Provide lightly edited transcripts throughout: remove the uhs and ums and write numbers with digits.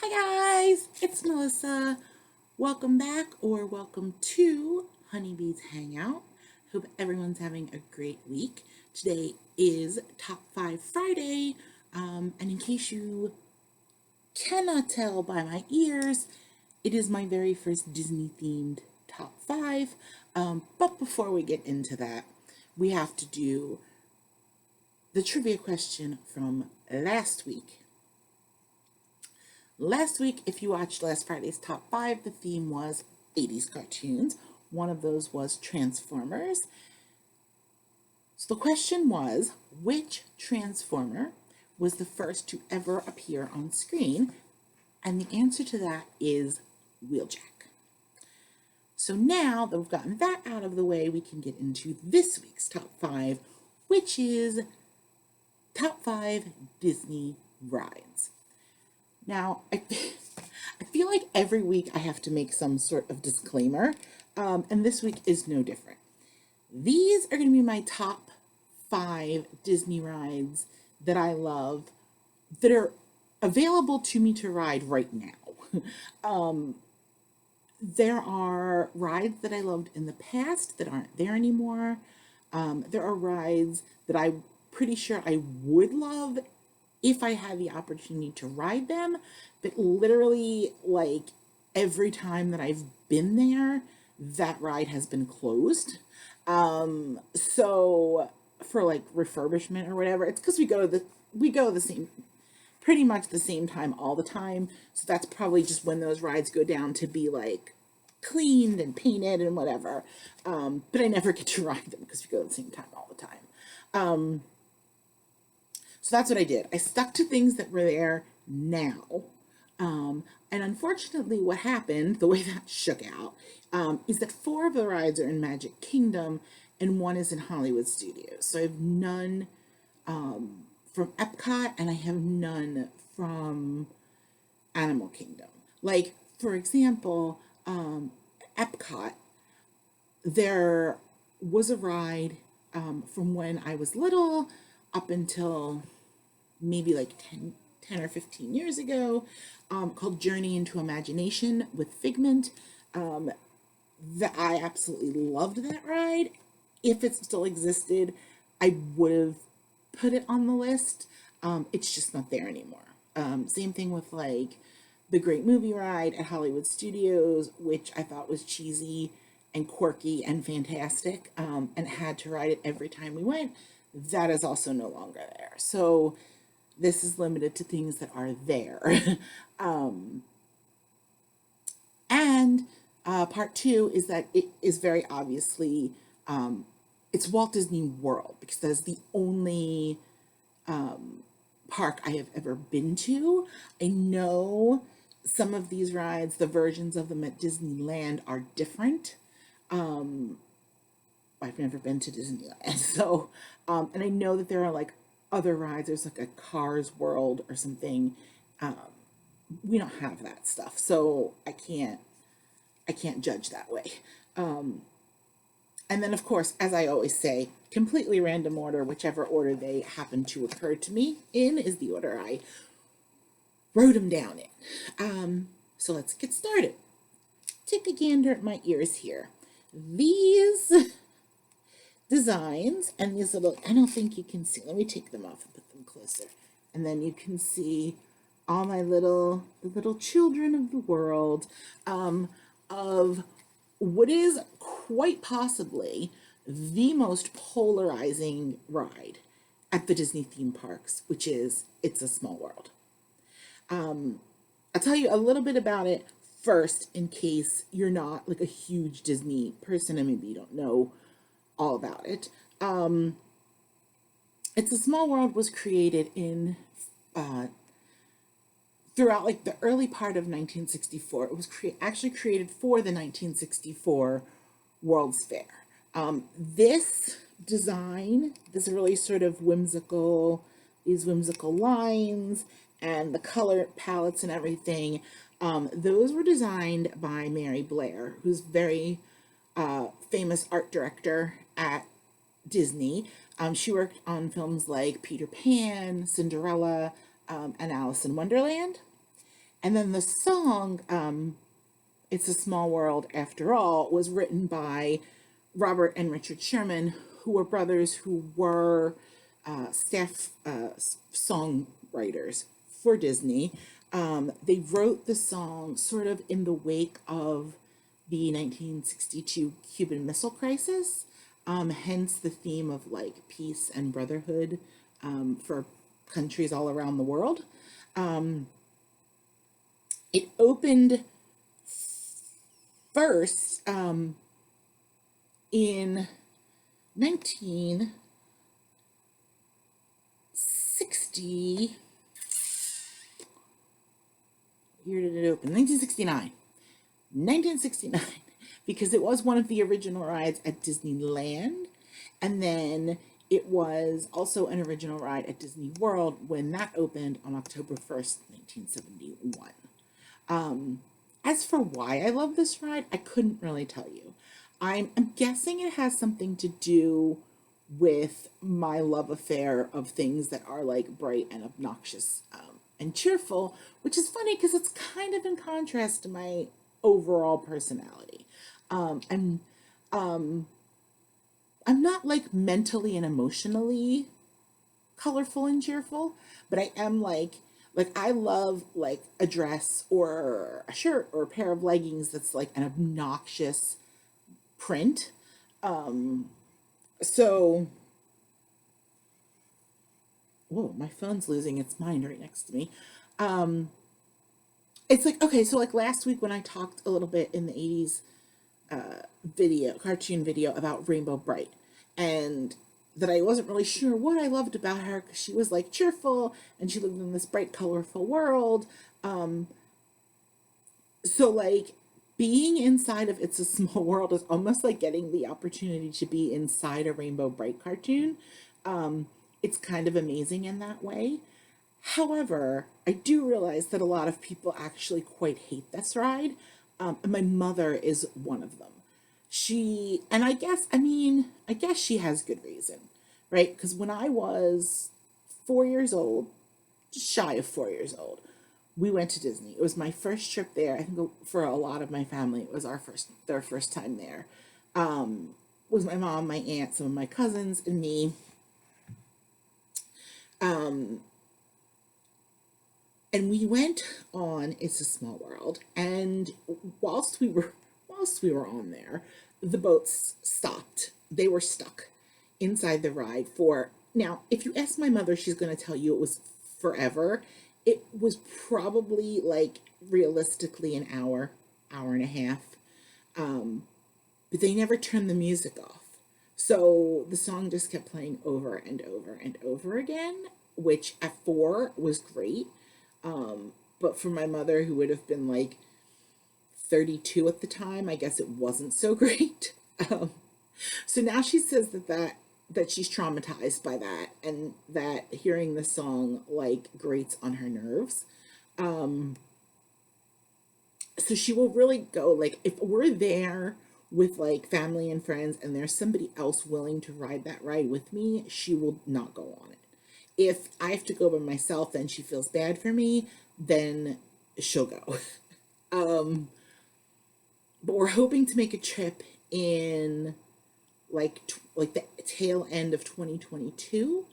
Hi guys, it's Melissa. Welcome back or welcome to Honeybee's Hangout. Hope everyone's having a great week. Today is Top 5 Friday, and in case you cannot tell by my ears, it is my very first Disney themed Top 5. But before we get into that, we have to do the trivia question from last week. Last week, if you watched last Friday's Top 5, the theme was 80s cartoons. One of those was Transformers. So the question was, which Transformer was the first to ever appear on screen? And the answer to that is Wheeljack. So now that we've gotten that out of the way, we can get into this week's Top 5, which is Top 5 Disney rides. Now, I feel like every week I have to make some sort of disclaimer, and this week is no different. These are going to be my top 5 Disney rides that I love that are available to me to ride right now. There are rides that I loved in the past that aren't there anymore. There are rides that I'm pretty sure I would love if I had the opportunity to ride them, but literally, like, every time that I've been there, that ride has been closed. So for like refurbishment or whatever, it's because we go the same, pretty much the same time all the time. So that's probably just when those rides go down to be like cleaned and painted and whatever. But I never get to ride them because we go at the same time all the time. So that's what I did. I stuck to things that were there now. And unfortunately, what happened, the way that shook out, is that 4 of the rides are in Magic Kingdom and 1 is in Hollywood Studios. So I have none from Epcot and I have none from Animal Kingdom. Like, for example, Epcot, there was a ride from when I was little up until maybe like 10 or 15 years ago, called Journey into Imagination with Figment. That I absolutely loved that ride. If it still existed, I would have put it on the list. It's just not there anymore. Same thing with like the Great Movie Ride at Hollywood Studios, which I thought was cheesy and quirky and fantastic, and had to ride it every time we went. That is also no longer there. So this is limited to things that are there. And part 2 is that it is very obviously, it's Walt Disney World, because that is the only park I have ever been to. I know some of these rides, the versions of them at Disneyland are different. I've never been to Disneyland, so and I know that there are like other rides. There's like a Cars World or something. We don't have that stuff, so I can't judge that way. And then, of course, as I always say, completely random order, whichever order they happen to occur to me in is the order I wrote them down in. So let's get started. Take a gander at my ears here. These designs and these little, I don't think you can see, let me take them off and put them closer, and then you can see all my little children of the world, of what is quite possibly the most polarizing ride at the Disney theme parks, which is It's a Small World. I'll tell you a little bit about it first in case you're not like a huge Disney person and maybe you don't know all about it. It's a Small World was created in throughout like the early part of 1964. It was actually created for the 1964 World's Fair. This design, this really sort of whimsical, these whimsical lines and the color palettes and everything, those were designed by Mary Blair, who's very famous art director at Disney. She worked on films like Peter Pan, Cinderella, and Alice in Wonderland. And then the song, It's a Small World After All, was written by Robert and Richard Sherman, who were brothers who were staff songwriters for Disney. They wrote the song sort of in the wake of the 1962 Cuban Missile Crisis, hence the theme of like peace and brotherhood for countries all around the world. It opened first in 1960. Year did it open? 1969. 1969, because it was one of the original rides at Disneyland. And then it was also an original ride at Disney World when that opened on October 1st, 1971. As for why I love this ride, I couldn't really tell you. I'm guessing it has something to do with my love affair of things that are like bright and obnoxious and cheerful, which is funny because it's kind of in contrast to my overall personality. I'm I'm not like mentally and emotionally colorful and cheerful, but I am like I love like a dress or a shirt or a pair of leggings that's like an obnoxious print. So whoa, my phone's losing its mind right next to me. It's like okay, so like last week when I talked a little bit in the 80s cartoon video about Rainbow Bright, and that I wasn't really sure what I loved about her because she was like cheerful and she lived in this bright, colorful world. So like being inside of It's a Small World is almost like getting the opportunity to be inside a Rainbow Bright cartoon. It's kind of amazing in that way. However, I do realize that a lot of people actually quite hate this ride. And my mother is one of them. And I guess she has good reason, right? Because when I was 4 years old, just shy of 4 years old, we went to Disney. It was my first trip there. I think for a lot of my family, it was their first time there. It was my mom, my aunt, some of my cousins, and me. And we went on It's a Small World, and whilst we were on there, the boats stopped. They were stuck inside the ride for now. If you ask my mother, she's going to tell you it was forever. It was probably like realistically an hour and a half. But they never turned the music off. So the song just kept playing over and over and over again, which at 4 was great. But for my mother, who would have been like 32 at the time, I guess it wasn't so great. So now she says that she's traumatized by that and that hearing the song like grates on her nerves. So she will really go like if we're there with like family and friends and there's somebody else willing to ride that ride with me, she will not go on it. If I have to go by myself and she feels bad for me, then she'll go. But we're hoping to make a trip in like the tail end of 2022.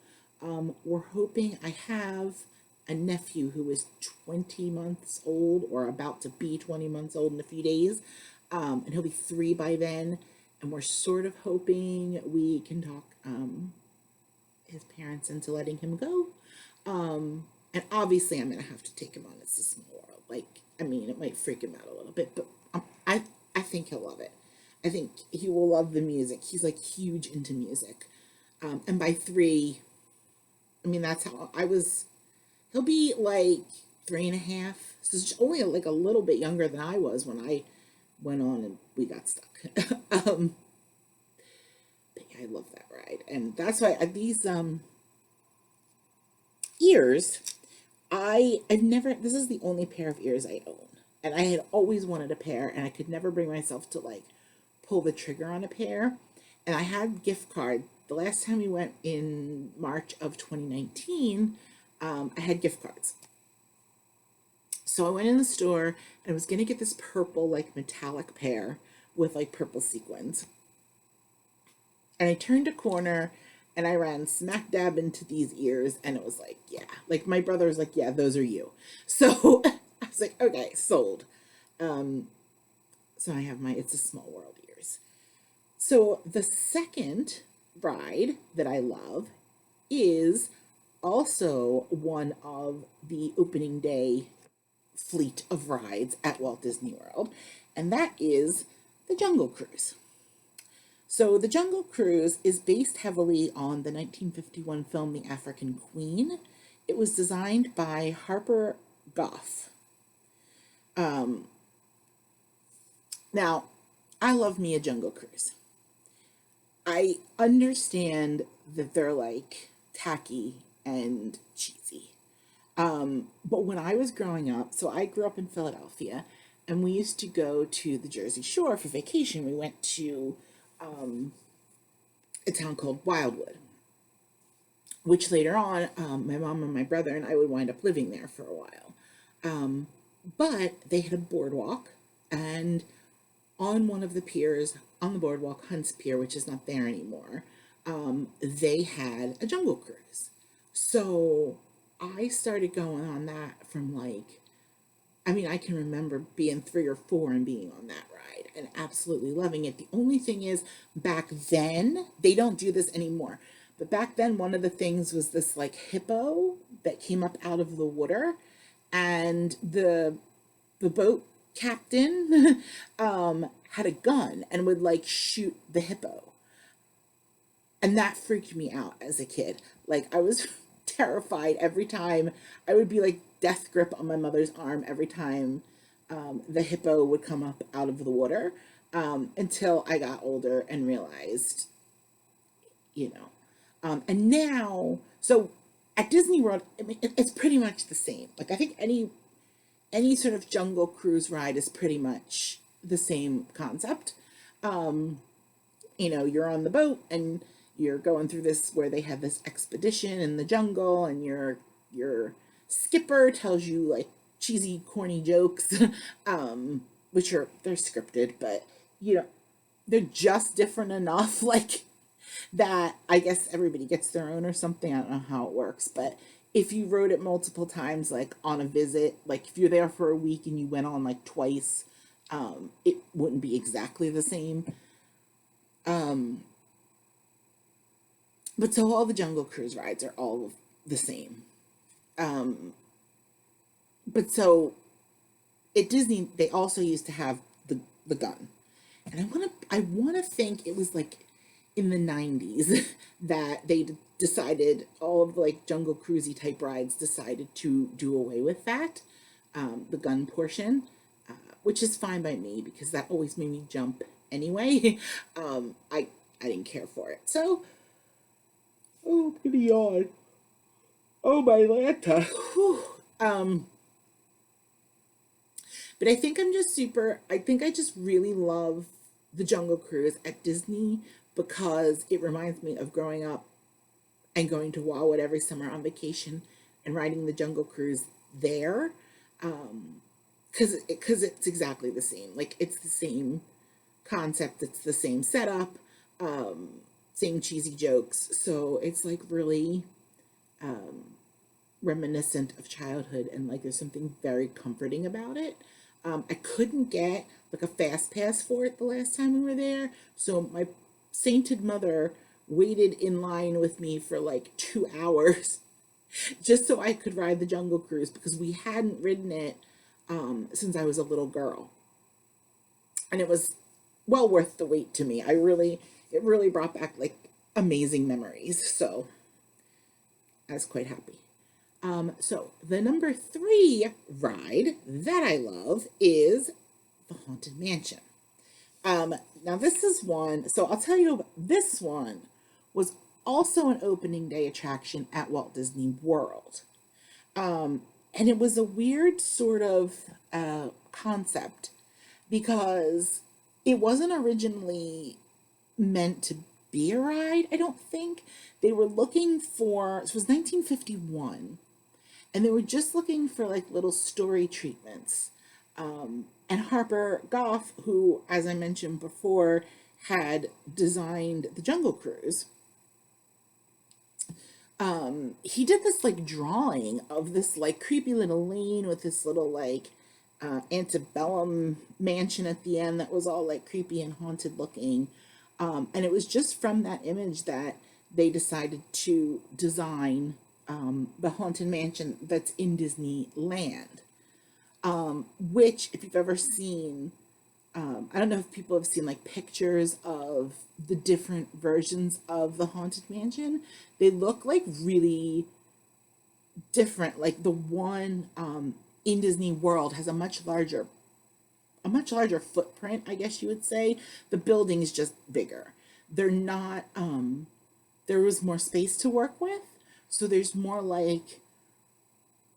We're hoping I have a nephew who is 20 months old or about to be 20 months old in a few days. And he'll be 3 by then. And we're sort of hoping we can talk his parents into letting him go. And obviously I'm going to have to take him on It's a Small World. Like, I mean, it might freak him out a little bit, but I think he'll love it. I think he will love the music. He's like huge into music. And by 3, I mean, that's how I was. He'll be like 3.5. So it's only like a little bit younger than I was when I went on and we got stuck. But yeah, I love that ride. And that's why these ears, I've never, this is the only pair of ears I own. And I had always wanted a pair and I could never bring myself to like pull the trigger on a pair. And I had gift card. The last time we went in March of 2019, I had gift cards. So I went in the store and I was gonna get this purple, like metallic pair with like purple sequins. And I turned a corner and I ran smack dab into these ears, and it was like, yeah. Like my brother was like, yeah, those are you. So I was like, okay, sold. So I have my It's a Small World ears. So the second ride that I love is also one of the opening day fleet of rides at Walt Disney World, and that is the Jungle Cruise. So the Jungle Cruise is based heavily on the 1951 film The African Queen. It was designed by Harper Goff. Now, I love me a Jungle Cruise. I understand that they're like tacky and cheesy. But when I was growing up, so I grew up in Philadelphia, and we used to go to the Jersey Shore for vacation. We went to a town called Wildwood, which later on, my mom and my brother and I would wind up living there for a while. But they had a boardwalk, and on one of the piers on the boardwalk, Hunt's Pier, which is not there anymore, they had a Jungle Cruise. So I started going on that from like, I mean, I can remember being 3 or 4 and being on that ride and absolutely loving it. The only thing is, back then, they don't do this anymore. But back then, one of the things was this like hippo that came up out of the water, and the boat captain had a gun and would like shoot the hippo. And that freaked me out as a kid. Like I was terrified every time. I would be like death grip on my mother's arm every time the hippo would come up out of the water, until I got older and realized, you know. And now, so at Disney World, I mean, it's pretty much the same. Like I think any sort of jungle cruise ride is pretty much the same concept. You're on the boat and you're going through this where they have this expedition in the jungle, and your skipper tells you like cheesy, corny jokes, which they're scripted, but they're just different enough, like that I guess everybody gets their own or something. I don't know how it works, but if you rode it multiple times, like on a visit, like if you're there for a week and you went on like twice, it wouldn't be exactly the same. But so all the Jungle Cruise rides are all the same. But so at Disney, they also used to have the gun, and I wanna think it was like in the 90s that they decided all of the like Jungle Cruisy type rides decided to do away with that, the gun portion, which is fine by me because that always made me jump anyway. I didn't care for it. So, oh, I'm gonna yawn. Oh my Lanta. But I think I think I just really love the Jungle Cruise at Disney because it reminds me of growing up and going to Wildwood every summer on vacation and riding the Jungle Cruise there. Because it's exactly the same. Like it's the same concept, it's the same setup, same cheesy jokes. So it's like really reminiscent of childhood, and like there's something very comforting about it. I couldn't get like a fast pass for it the last time we were there, so my sainted mother waited in line with me for like 2 hours just so I could ride the Jungle Cruise because we hadn't ridden it since I was a little girl, and it was well worth the wait to me. It really brought back like amazing memories, so I was quite happy. So the number 3 ride that I love is the Haunted Mansion. Now this is one, so I'll tell you, this one was also an opening day attraction at Walt Disney World. And it was a weird sort of concept because it wasn't originally meant to be a ride, I don't think. They were looking for, it was 1951, and they were just looking for like little story treatments. And Harper Goff, who, as I mentioned before, had designed the Jungle Cruise, he did this like drawing of this like creepy little lane with this little like antebellum mansion at the end that was all like creepy and haunted looking. And it was just from that image that they decided to design the haunted mansion that's in Disneyland. Which, if you've ever seen, I don't know if people have seen like pictures of the different versions of the haunted mansion. They look like really different. Like the one in Disney World has a much larger footprint, I guess you would say. The building is just bigger. They're not there was more space to work with. So there's more like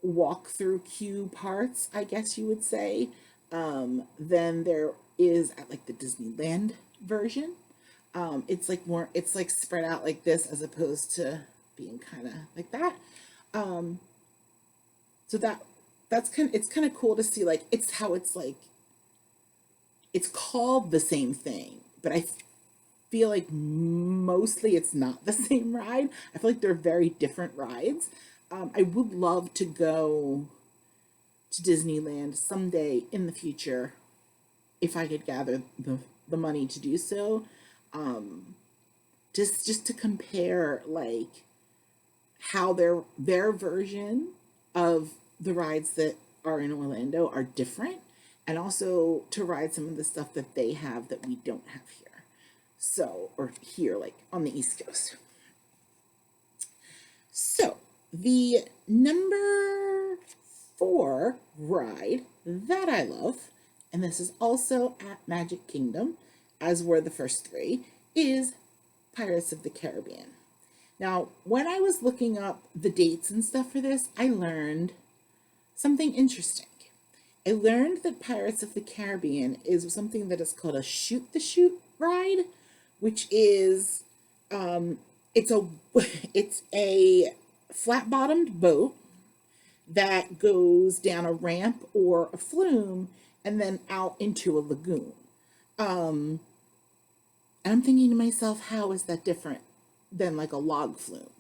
walk through queue parts, I guess you would say, than there is at like the Disneyland version. It's like more, it's like spread out like this as opposed to being kind of like that. So that's kind of, it's kind of cool to see like it's how it's like it's called the same thing, but I feel like mostly it's not the same ride. I feel like they're very different rides. I would love to go to Disneyland someday in the future if I could gather the money to do so. Just to compare like how their version of the rides that are in Orlando are different, and also to ride some of the stuff that they have that we don't have here. So, or here, like on the East Coast. So, the number 4 ride that I love, and this is also at Magic Kingdom, as were the first 3, is Pirates of the Caribbean. Now, when I was looking up the dates and stuff for this, I learned something interesting. I learned that Pirates of the Caribbean is something that is called a shoot the chute ride, which is it's a it's a flat-bottomed boat that goes down a ramp or a flume and then out into a lagoon. And I'm thinking to myself, how is that different than like a log flume?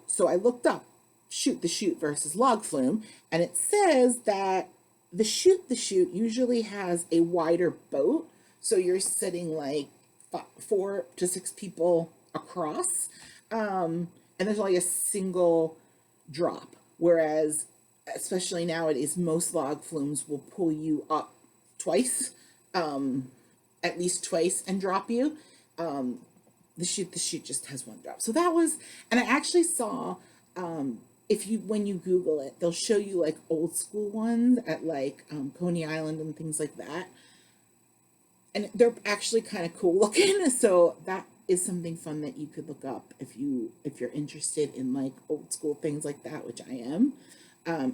So I looked up shoot the chute versus log flume, and it says that the shoot the chute usually has a wider boat, so you're sitting like 4 to 6 people across, and there's only a single drop. Whereas, especially nowadays, most log flumes will pull you up twice, at least twice, and drop you. The chute just has one drop. So that was, and I actually saw, if you, when you Google it, they'll show you like old school ones at like Coney Island and things like that. And they're actually kind of cool looking. So that is something fun that you could look up if you're interested in like old school things like that, which I am.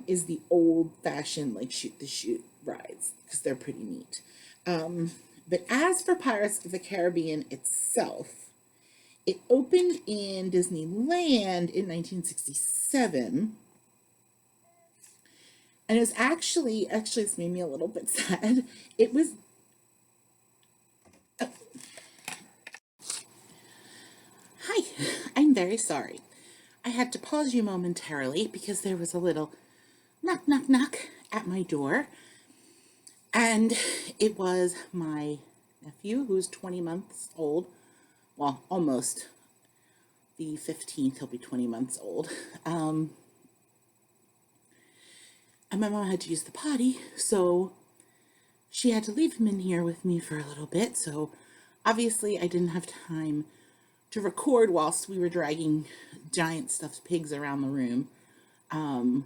Is the old fashioned like shoot the chute rides, because they're pretty neat. But as for Pirates of the Caribbean itself, it opened in Disneyland in 1967. And it was actually this made me a little bit sad. It was, hi, I'm very sorry. I had to pause you momentarily because there was a little knock, knock, knock at my door. And it was my nephew, who's 20 months old. Well, almost. The 15th, he'll be 20 months old. And my mom had to use the potty, so she had to leave him in here with me for a little bit. So obviously I didn't have time to record whilst we were dragging giant stuffed pigs around the room. And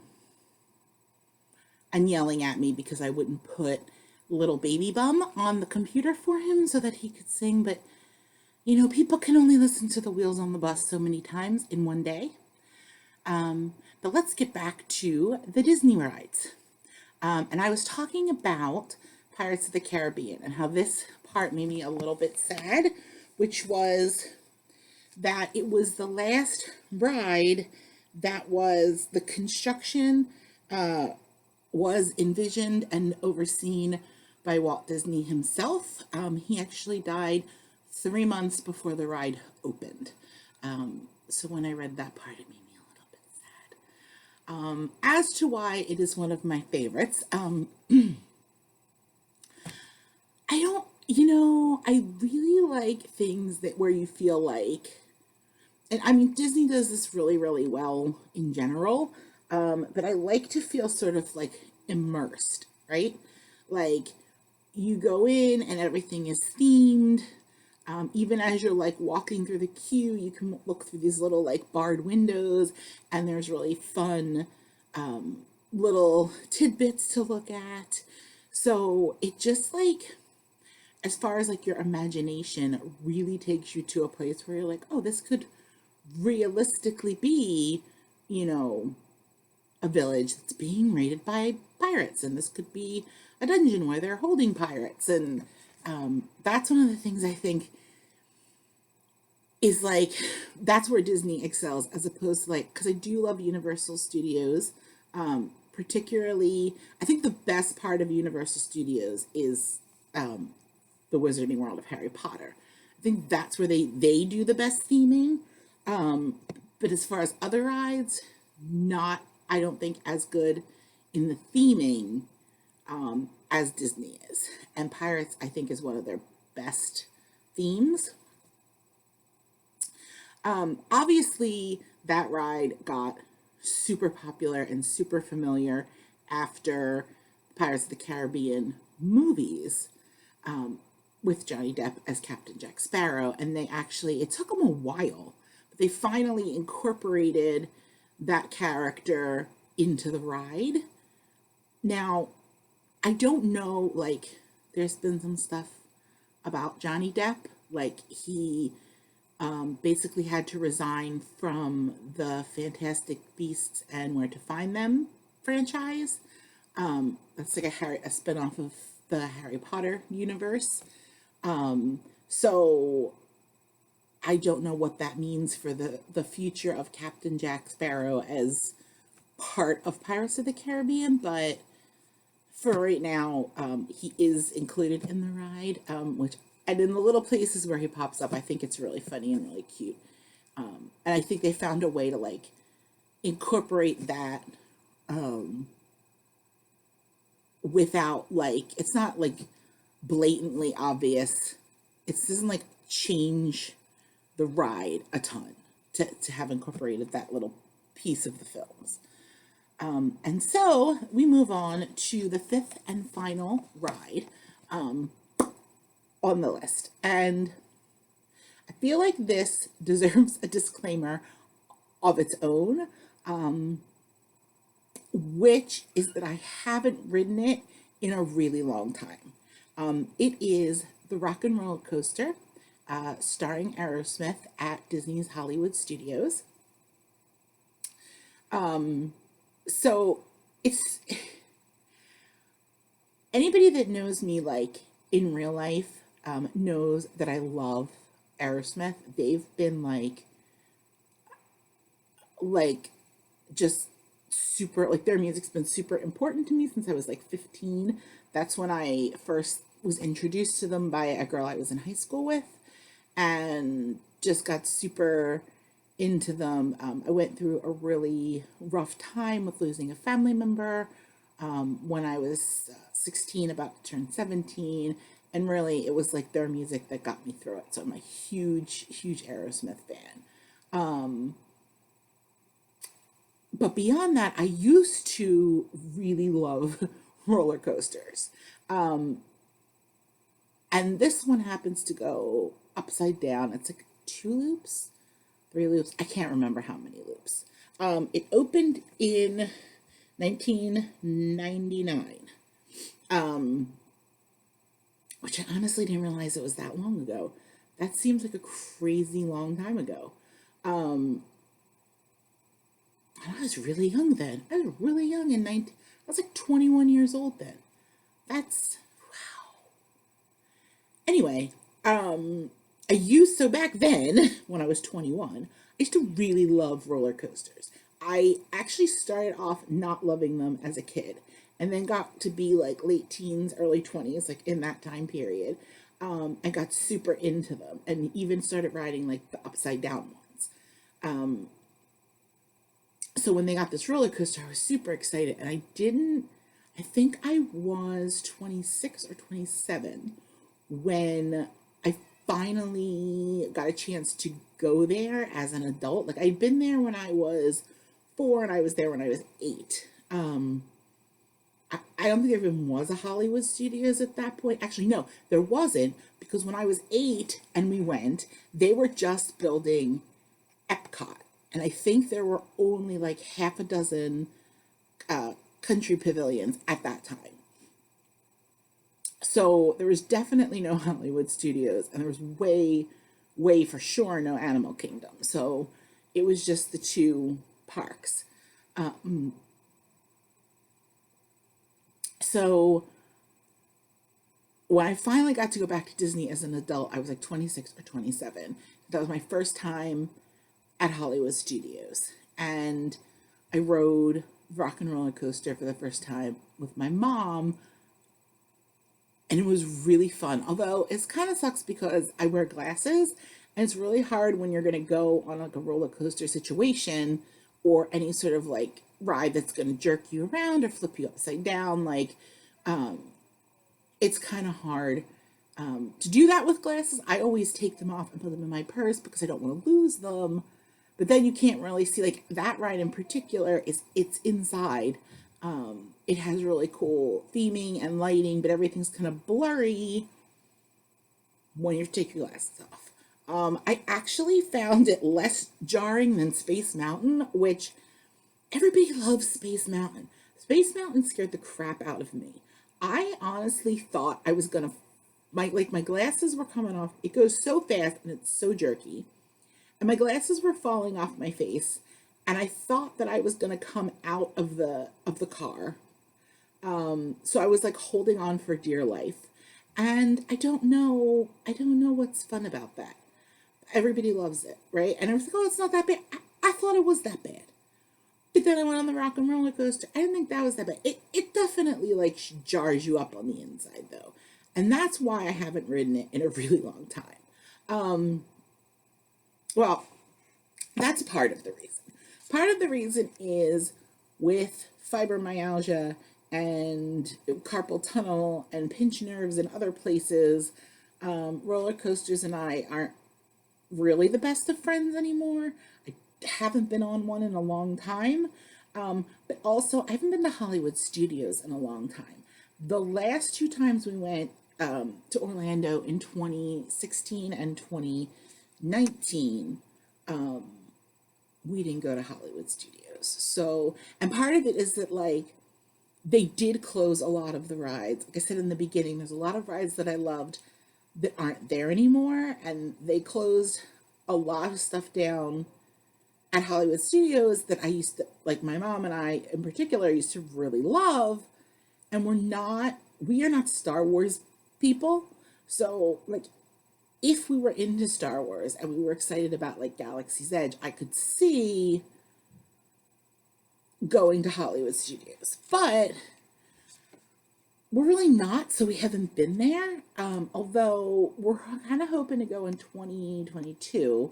yelling at me because I wouldn't put Little Baby Bum on the computer for him so that he could sing. But, you know, people can only listen to the Wheels on the Bus so many times in one day. But let's get back to the Disney rides. And I was talking about Pirates of the Caribbean and how this part made me a little bit sad, which was that it was the last ride That was the construction was envisioned and overseen by Walt Disney himself. He actually died 3 months before the ride opened. So when I read that part, it made me a little bit sad. As to why it is one of my favorites, I don't, I really like things that where you feel like, and I mean, Disney does this really, really well in general, but I like to feel sort of like immersed, right? Like you go in and everything is themed. Even as you're like walking through the queue, you can look through these little like barred windows, and there's really fun little tidbits to look at. So it just like, as far as like your imagination really takes you to a place where you're like, oh, this could realistically be, you know, a village that's being raided by pirates, and this could be a dungeon where they're holding pirates. And that's one of the things I think is like, that's where Disney excels, as opposed to like, because I do love Universal Studios. Particularly, I think the best part of Universal Studios is the Wizarding World of Harry Potter. I think that's where they do the best theming. But as far as other rides, not, I don't think, as good in the theming as Disney is. And Pirates, I think, is one of their best themes. Obviously, that ride got super popular and super familiar after Pirates of the Caribbean movies, with Johnny Depp as Captain Jack Sparrow. And they actually, it took them a while, but they finally incorporated that character into the ride. Now, I don't know, like, there's been some stuff about Johnny Depp. Like, he basically had to resign from the Fantastic Beasts and Where to Find Them franchise. That's like a spinoff of the Harry Potter universe. So I don't know what that means for the future of Captain Jack Sparrow as part of Pirates of the Caribbean, but for right now, he is included in the ride, which, and in the little places where he pops up, I think it's really funny and really cute. And I think they found a way to like incorporate that without like, it's not like blatantly obvious. It doesn't like change the ride a ton to have incorporated that little piece of the films. And so we move on to the fifth and final ride on the list. And I feel like this deserves a disclaimer of its own, which is that I haven't ridden it in a really long time. It is the Rock and Roller Coaster, starring Aerosmith at Disney's Hollywood Studios. So it's, anybody that knows me like in real life knows that I love Aerosmith. They've been like just super, like their music's been super important to me since I was like 15. That's when I first was introduced to them by a girl I was in high school with, and just got super into them. I went through a really rough time with losing a family member when I was 16, about to turn 17. And really, it was like their music that got me through it. So I'm a huge, huge Aerosmith fan. But beyond that, I used to really love roller coasters. And this one happens to go upside down. It's like 2 loops, 3 loops. I can't remember how many loops. It opened in 1999, which I honestly didn't realize it was that long ago. That seems like a crazy long time ago. I was really young then. I was really young in 19. I was like 21 years old then. That's wow. Anyway, so back then when I was 21, I used to really love roller coasters. I actually started off not loving them as a kid and then got to be like late teens, early 20s, like in that time period. I got super into them and even started riding like the upside down ones. So when they got this roller coaster, I was super excited. And I think I was 26 or 27 when I finally got a chance to go there as an adult. Like I'd been there when I was 4 and I was there when I was 8. I don't think there even was a Hollywood Studios at that point. Actually, no, there wasn't, because when I was 8 and we went, they were just building Epcot. And I think there were only like half a dozen country pavilions at that time. So there was definitely no Hollywood Studios, and there was way for sure no Animal Kingdom. So it was just the two parks. So when I finally got to go back to Disney as an adult, I was like 26 or 27. That was my first time at Hollywood Studios. And I rode Rock and Roller Coaster for the first time with my mom. And it was really fun. Although it kind of sucks because I wear glasses. And it's really hard when you're going to go on like a roller coaster situation or any sort of like ride that's going to jerk you around or flip you upside down. Like, it's kind of hard to do that with glasses. I always take them off and put them in my purse because I don't want to lose them. But then you can't really see, like that ride in particular it's inside. It has really cool theming and lighting, but everything's kind of blurry when you take your glasses off. I actually found it less jarring than Space Mountain, which everybody loves Space Mountain. Space Mountain scared the crap out of me. I honestly thought I was gonna my glasses were coming off. It goes so fast and it's so jerky. And my glasses were falling off my face. And I thought that I was gonna come out of the car. So I was like holding on for dear life. And I don't know what's fun about that. Everybody loves it, right? And I was like, oh, it's not that bad. I thought it was that bad. But then I went on the Rock and Roller Coaster. I didn't think that was that bad. It definitely like jars you up on the inside though. And that's why I haven't ridden it in a really long time. Well, that's part of the reason. Part of the reason is with fibromyalgia and carpal tunnel and pinched nerves and other places, roller coasters and I aren't really the best of friends anymore. I haven't been on one in a long time. But also, I haven't been to Hollywood Studios in a long time. The last two times we went to Orlando in 2016 and 2019, we didn't go to Hollywood Studios. So, and part of it is that, like, they did close a lot of the rides. Like I said in the beginning, there's a lot of rides that I loved that aren't there anymore, and they closed a lot of stuff down at Hollywood Studios that I used to, like my mom and I in particular, used to really love, and we are not Star Wars people. So, like, if we were into Star Wars and we were excited about like Galaxy's Edge, I could see going to Hollywood Studios. But we're really not, so we haven't been there. Although we're kind of hoping to go in 2022.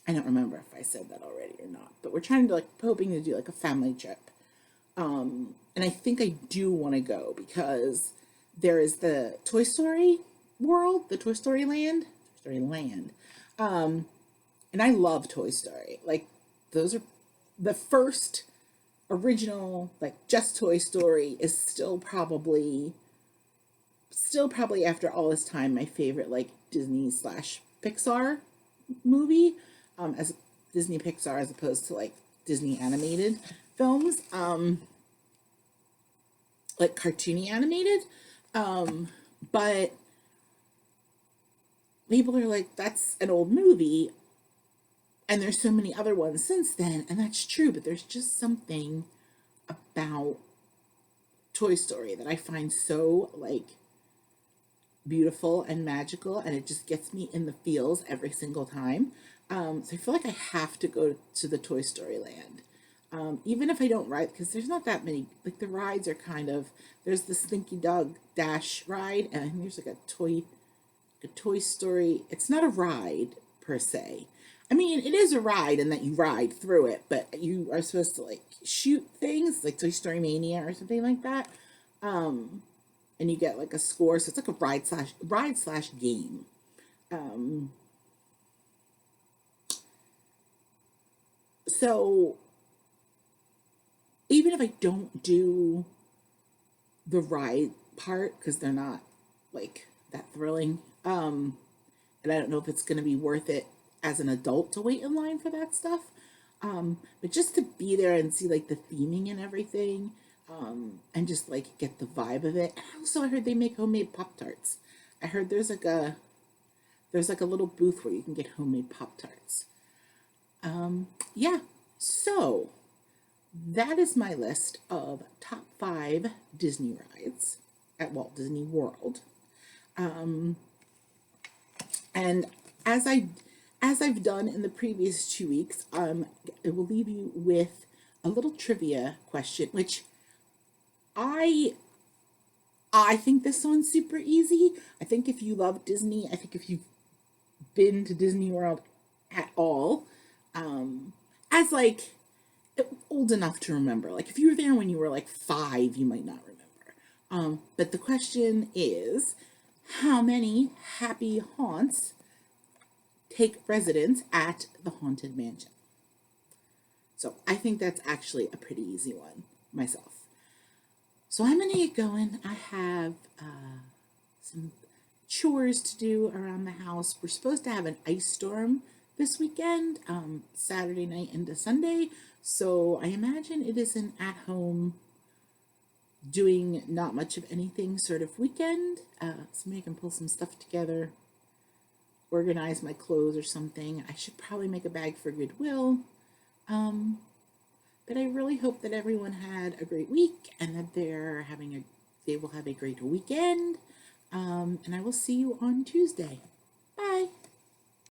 I don't remember if I said that already or not, but we're trying to hoping to do like a family trip. And I think I do want to go because there is the Toy Story world, the Toy Story Land. And I love Toy Story. Like, those are the first original, like, just Toy Story is still probably after all this time my favorite like Disney slash Pixar movie, as Disney Pixar as opposed to like Disney animated films, like cartoony animated. But people are like, that's an old movie, and there's so many other ones since then, and that's true, but there's just something about Toy Story that I find so like beautiful and magical, and it just gets me in the feels every single time. So I feel like I have to go to the Toy Story Land. Even if I don't ride, because there's not that many, like the rides are kind of, there's the Slinky Dog Dash ride, and I think there's like a Toy Story. It's not a ride per se. I mean, it is a ride in that you ride through it, but you are supposed to like shoot things like Toy Story Mania or something like that. And you get like a score, so it's like a ride slash game. Um, so even if I don't do the ride part because they're not like that thrilling, and I don't know if it's going to be worth it as an adult to wait in line for that stuff. But just to be there and see like the theming and everything, and just like get the vibe of it. And also, I heard they make homemade Pop Tarts. I heard there's like a little booth where you can get homemade Pop Tarts. Yeah, so that is my list of top 5 Disney rides at Walt Disney World. And as I as I've done in the previous 2 weeks, I will leave you with a little trivia question, which I I think this one's super easy. I think if you love Disney, I think if you've been to Disney World at all, as like old enough to remember, like if you were there when you were like 5, you might not remember. But the question is, how many happy haunts take residence at the Haunted Mansion? So I think that's actually a pretty easy one myself. So I'm gonna get going. I have some chores to do around the house. We're supposed to have an ice storm this weekend, Saturday night into Sunday. So I imagine it is an at-home doing not much of anything sort of weekend. So maybe I can pull some stuff together, organize my clothes or something. I should probably make a bag for Goodwill. But I really hope that everyone had a great week and that they will have a great weekend. And I will see you on Tuesday.